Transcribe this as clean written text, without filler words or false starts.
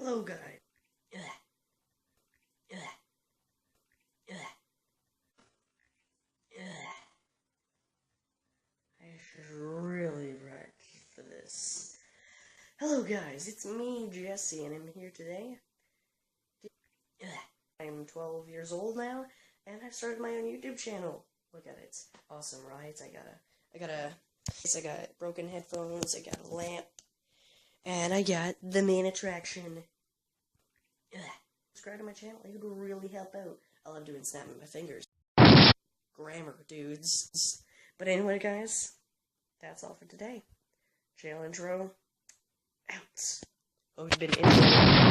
Hello, guys. I should really practice for this. Hello, guys. It's me, Jesse, and I'm here today. I'm 12 years old now, and I started my own YouTube channel. Look at it. It's awesome, right? I got broken headphones, I got a lamp, and I got the main attraction. Subscribe to my channel, it would really help out. I love doing snapping my fingers. Grammar, dudes. But anyway, guys, that's all for today. Channel intro, out. Hope you've been enjoying.